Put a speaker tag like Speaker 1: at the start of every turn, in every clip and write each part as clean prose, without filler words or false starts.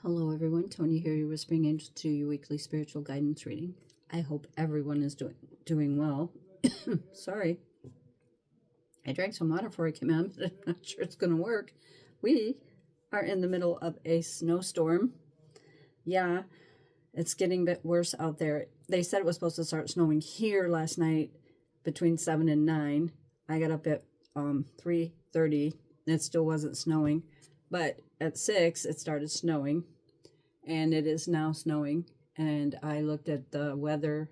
Speaker 1: Hello, everyone. Tony here, your Whispering Angel, to your weekly spiritual guidance reading. I hope everyone is doing well. Sorry, I drank some water before I came on, but I'm not sure it's going to work. We are in the middle of a snowstorm. Yeah, it's getting a bit worse out there. They said it was supposed to start snowing here last night between 7 and 9. I got up at 3:30. It still wasn't snowing, but at 6 it started snowing, and it is now snowing. And I looked at the weather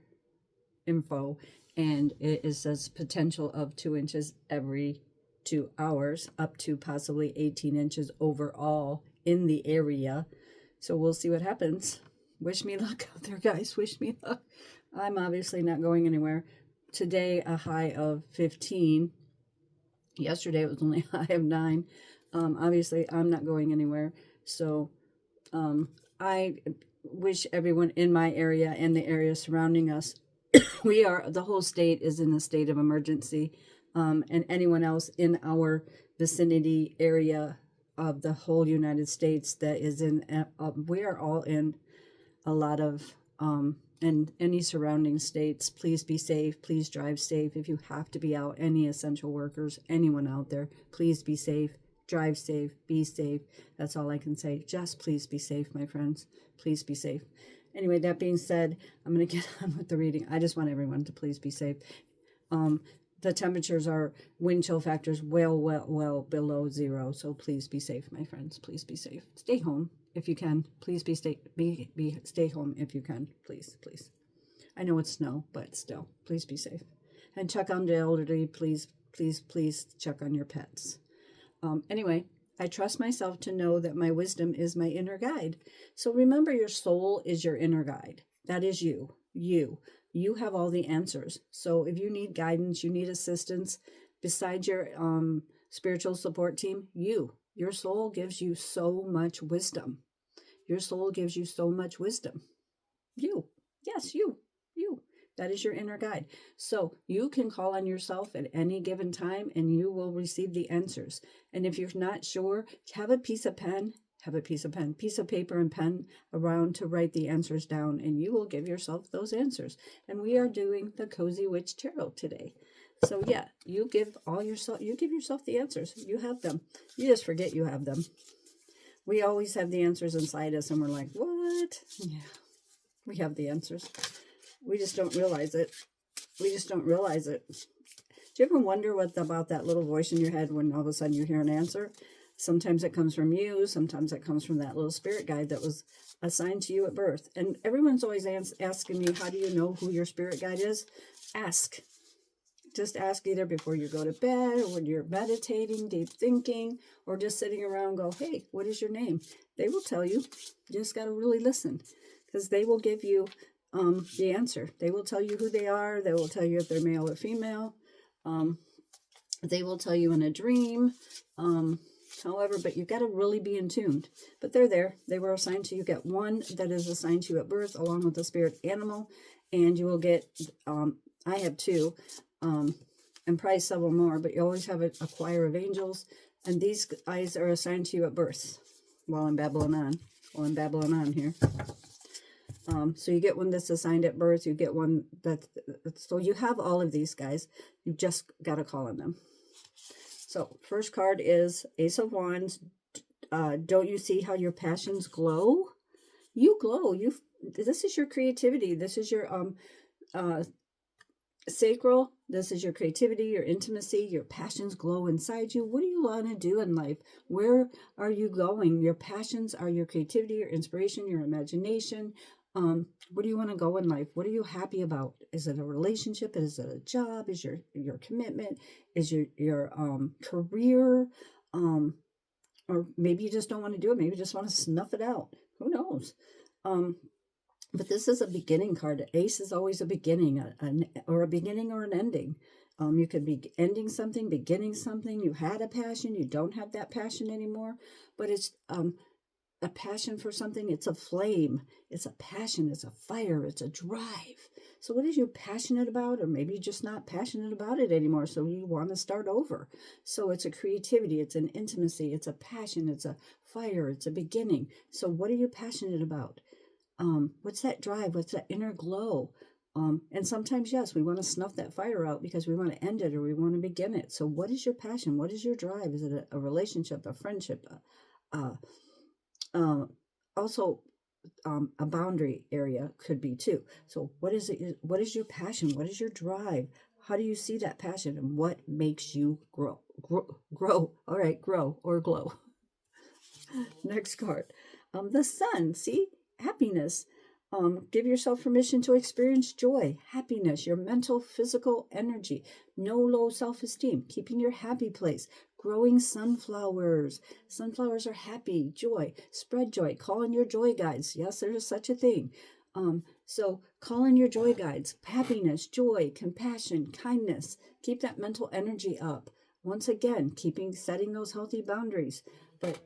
Speaker 1: info, and it says potential of 2 inches every 2 hours, up to possibly 18 inches overall in the area. So we'll see what happens. Wish me luck out there, guys. Wish me luck. I'm obviously not going anywhere. Today, a high of 15. Yesterday, it was only a high of 9. Obviously, I'm not going anywhere. So I wish everyone in my area and the area surrounding us, the whole state is in a state of emergency. And anyone else in our vicinity area of the whole United States that is in, we are all in a lot of, and any surrounding states, please be safe. Please drive safe. If you have to be out, any essential workers, anyone out there, please be safe. Drive safe, be safe. That's all I can say. Just please be safe, my friends. Please be safe. Anyway, that being said, I'm going to get on with the reading. I just want everyone to please be safe. The temperatures are wind chill factors well below 0. So please be safe, my friends. Please be safe. Stay home if you can. Please stay home if you can. Please. I know it's snow, but still, please be safe. And check on the elderly. Please check on your pets. Anyway, I trust myself to know that my wisdom is my inner guide. So remember, your soul is your inner guide. That is you. You have all the answers. So if you need guidance, you need assistance, besides your spiritual support team, your soul gives you so much wisdom. Your soul gives you so much wisdom. Yes, you. That is your inner guide. So you can call on yourself at any given time and you will receive the answers. And if you're not sure, have a piece of paper and pen around to write the answers down, and you will give yourself those answers. And we are doing the Cozy Witch Tarot today. So yeah, you give yourself the answers. You have them. You just forget you have them. We always have the answers inside us and we're like, what? Yeah, we have the answers. We just don't realize it. Do you ever wonder what about that little voice in your head when all of a sudden you hear an answer? Sometimes it comes from you. Sometimes it comes from that little spirit guide that was assigned to you at birth. And everyone's always asking me, how do you know who your spirit guide is? Ask. Just ask, either before you go to bed or when you're meditating, deep thinking, or just sitting around, go, hey, what is your name? They will tell you. You just got to really listen, because they will give you the answer. They will tell you who they are. They will tell you if they're male or female. They will tell you in a dream. However, but you've got to really be in tuned. But they're there. They were assigned to you. Get one that is assigned to you at birth, along with the spirit animal, and you will get. I have 2, and probably several more. But you always have a choir of angels, and these guys are assigned to you at birth. While I'm babbling on here. So you get one that's assigned at birth. You get one so you have all of these guys. You just got to call on them. So first card is Ace of Wands. Don't you see how your passions glow? You glow. This is your creativity. This is your sacral. This is your creativity, your intimacy. Your passions glow inside you. What do you want to do in life? Where are you going? Your passions are your creativity, your inspiration, your imagination. Where do you want to go in life? What are you happy about? Is it a relationship? Is it a job? Is your commitment? Is your career? Or maybe you just don't want to do it. Maybe you just want to snuff it out. Who knows? But this is a beginning card. Ace is always a beginning, or a beginning or an ending. You could be ending something, beginning something. You had a passion. You don't have that passion anymore. But it's a passion for something, it's a flame, it's a passion, it's a fire, it's a drive. So what is you passionate about? Or maybe you're just not passionate about it anymore, so you want to start over. So it's a creativity, it's an intimacy, it's a passion, it's a fire, it's a beginning. So what are you passionate about? What's that drive? What's that inner glow? And sometimes, yes, we want to snuff that fire out because we want to end it or we want to begin it. So what is your passion? What is your drive? Is it a relationship, a friendship, uh, also a boundary area could be too. So what is it? What is your passion? What is your drive? How do you see that passion and what makes you grow? All right, grow or glow. Next card. The sun. See, happiness. Give yourself permission to experience joy, happiness, your mental, physical energy, no low self-esteem, keeping your happy place, growing sunflowers. Sunflowers are happy, joy, spread joy, call in your joy guides. Yes, there is such a thing. So call in your joy guides, happiness, joy, compassion, kindness. Keep that mental energy up. Once again, setting those healthy boundaries. But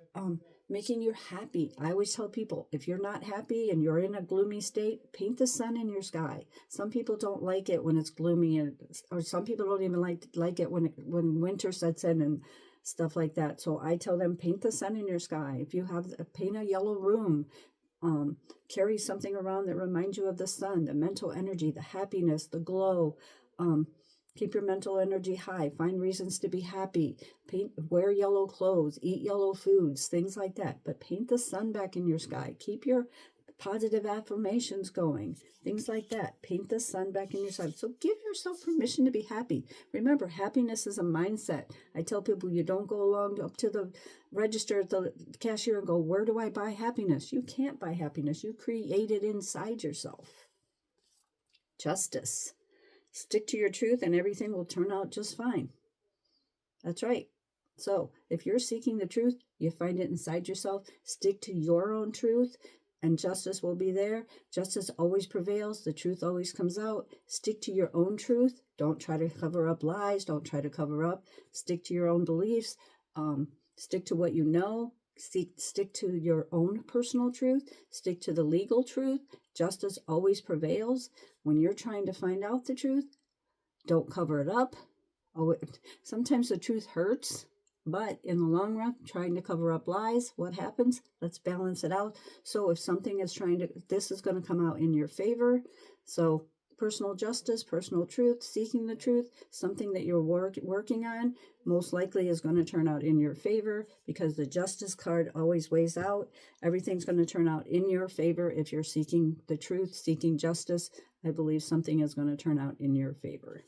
Speaker 1: making you happy. I always tell people, if you're not happy and you're in a gloomy state, paint the sun in your sky. Some people don't like it when it's gloomy, or some people don't even like it when winter sets in and stuff like that. So I tell them, paint the sun in your sky. If you have paint a yellow room, carry something around that reminds you of the sun, the mental energy, the happiness, the glow. Keep your mental energy high. Find reasons to be happy. Wear yellow clothes. Eat yellow foods. Things like that. But paint the sun back in your sky. Keep your positive affirmations going. Things like that. Paint the sun back in your sky. So give yourself permission to be happy. Remember, happiness is a mindset. I tell people you don't go along up to the register at the cashier and go, where do I buy happiness? You can't buy happiness. You create it inside yourself. Justice. Stick to your truth and everything will turn out just fine. That's right. So if you're seeking the truth, you find it inside yourself. Stick to your own truth and justice will be there. Justice always prevails. The truth always comes out. Stick to your own truth. Don't try to cover up lies. Don't try to cover up. Stick to your own beliefs. Stick to what you know. Stick to your own personal truth. Stick to the legal truth. Justice always prevails. When you're trying to find out the truth, don't cover it up. Sometimes the truth hurts, but in the long run, trying to cover up lies, what happens? Let's balance it out. So if something is this is going to come out in your favor. So personal justice, personal truth, seeking the truth, something that you're working on, most likely is going to turn out in your favor because the justice card always weighs out. Everything's going to turn out in your favor if you're seeking the truth, seeking justice. I believe something is going to turn out in your favor.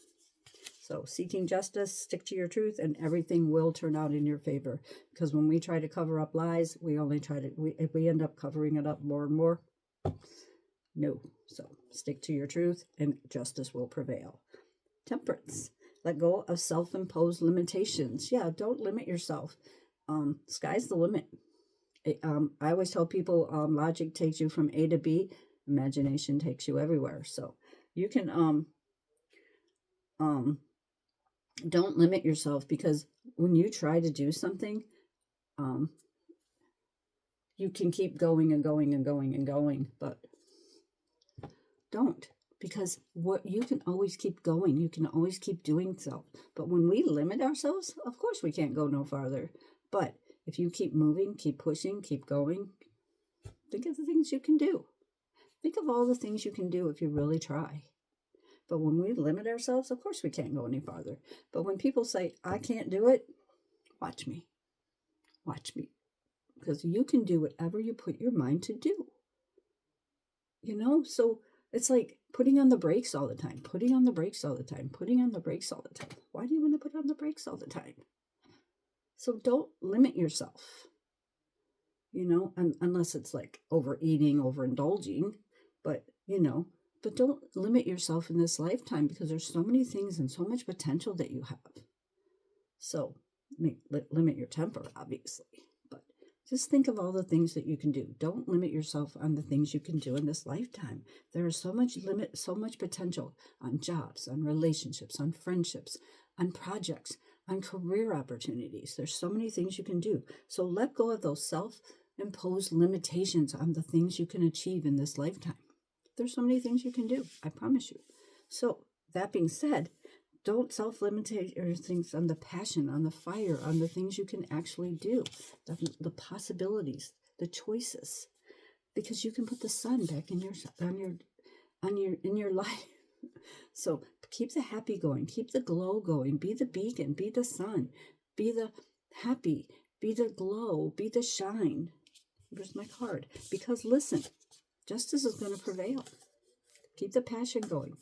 Speaker 1: So seeking justice, stick to your truth, and everything will turn out in your favor. Because when we try to cover up lies, we end up covering it up more and more. No. So stick to your truth and justice will prevail. Temperance. Let go of self-imposed limitations. Yeah, don't limit yourself. Sky's the limit. I always tell people logic takes you from A to B. Imagination takes you everywhere. So you can don't limit yourself because when you try to do something, you can keep going and going and going and going, but don't, because you can always keep going. You can always keep doing so. But when we limit ourselves, of course we can't go no farther. But if you keep moving, keep pushing, keep going, think of the things you can do. Think of all the things you can do if you really try. But when we limit ourselves, of course we can't go any farther. But when people say, I can't do it, watch me. Watch me. Because you can do whatever you put your mind to do. So it's like putting on the brakes all the time, putting on the brakes all the time, putting on the brakes all the time. Why do you want to put on the brakes all the time? So don't limit yourself, unless it's like overeating, overindulging, but don't limit yourself in this lifetime because there's so many things and so much potential that you have. So limit your temper, obviously, but just think of all the things that you can do. Don't limit yourself on the things you can do in this lifetime. There is so much potential on jobs, on relationships, on friendships, on projects, on career opportunities. There's so many things you can do. So let go of those impose limitations on the things you can achieve in this lifetime. There's so many things you can do, I promise you. So, that being said, don't self-limitate your things on the passion, on the fire, on the things you can actually do, the possibilities, the choices, because you can put the sun back in your life. So keep the happy going, keep the glow going, be the beacon, be the sun, be the happy, be the glow, be the shine. Here's my card. Because listen, justice is going to prevail. Keep the passion going.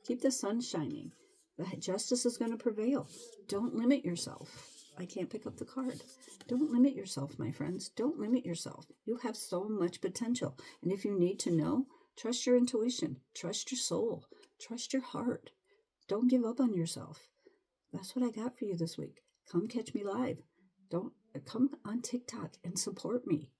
Speaker 1: Keep the sun shining. The justice is going to prevail. Don't limit yourself. I can't pick up the card. Don't limit yourself, my friends. Don't limit yourself. You have so much potential. And if you need to know, trust your intuition. Trust your soul. Trust your heart. Don't give up on yourself. That's what I got for you this week. Come catch me live. Don't come on TikTok and support me.